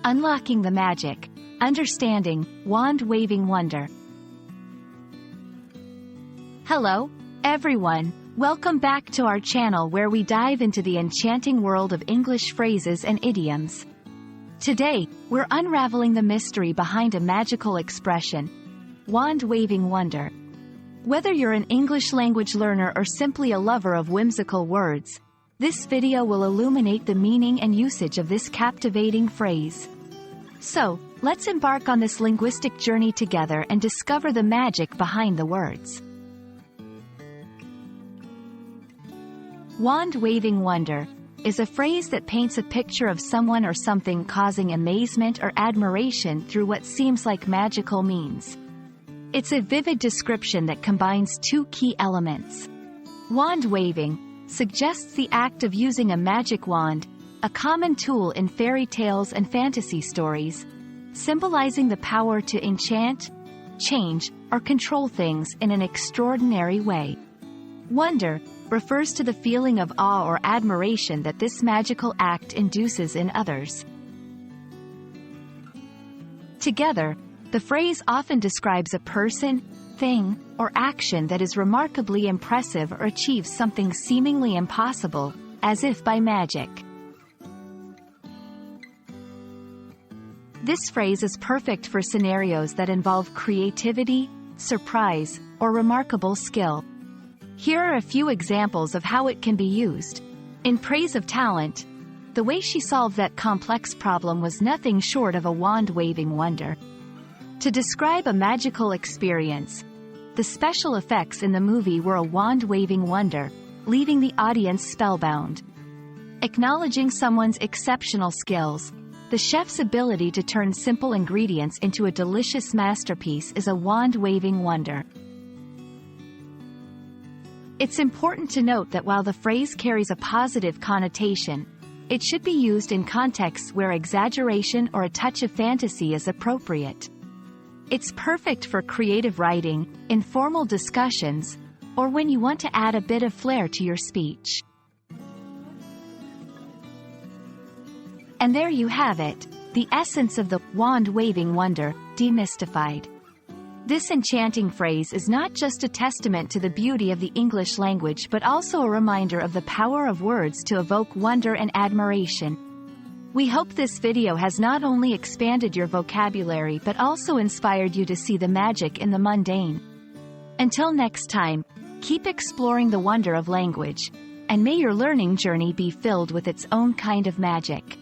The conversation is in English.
Unlocking the magic. Understanding wand-waving wonder. Hello, everyone. Welcome back to our channel where we dive into the enchanting world of English phrases and idioms. Today, we're unraveling the mystery behind a magical expression, wand-waving wonder. Whether you're an English language learner or simply a lover of whimsical words, this video will illuminate the meaning and usage of this captivating phrase. So, let's embark on this linguistic journey together and discover the magic behind the words. Wand-waving wonder is a phrase that paints a picture of someone or something causing amazement or admiration through what seems like magical means. It's a vivid description that combines two key elements. Wand-waving suggests the act of using a magic wand, a common tool in fairy tales and fantasy stories, symbolizing the power to enchant, change, or control things in an extraordinary way. Wonder refers to the feeling of awe or admiration that this magical act induces in others. Together, the phrase often describes a person, thing, or action that is remarkably impressive or achieves something seemingly impossible, as if by magic. This phrase is perfect for scenarios that involve creativity, surprise, or remarkable skill. Here are a few examples of how it can be used. In praise of talent, the way she solved that complex problem was nothing short of a wand-waving wonder. To describe a magical experience, the special effects in the movie were a wand-waving wonder, leaving the audience spellbound. Acknowledging someone's exceptional skills, the chef's ability to turn simple ingredients into a delicious masterpiece is a wand-waving wonder. It's important to note that while the phrase carries a positive connotation, it should be used in contexts where exaggeration or a touch of fantasy is appropriate. It's perfect for creative writing, informal discussions, or when you want to add a bit of flair to your speech. And there you have it, the essence of the wand-waving wonder, demystified. This enchanting phrase is not just a testament to the beauty of the English language but also a reminder of the power of words to evoke wonder and admiration. We hope this video has not only expanded your vocabulary but also inspired you to see the magic in the mundane. Until next time, keep exploring the wonder of language, and may your learning journey be filled with its own kind of magic.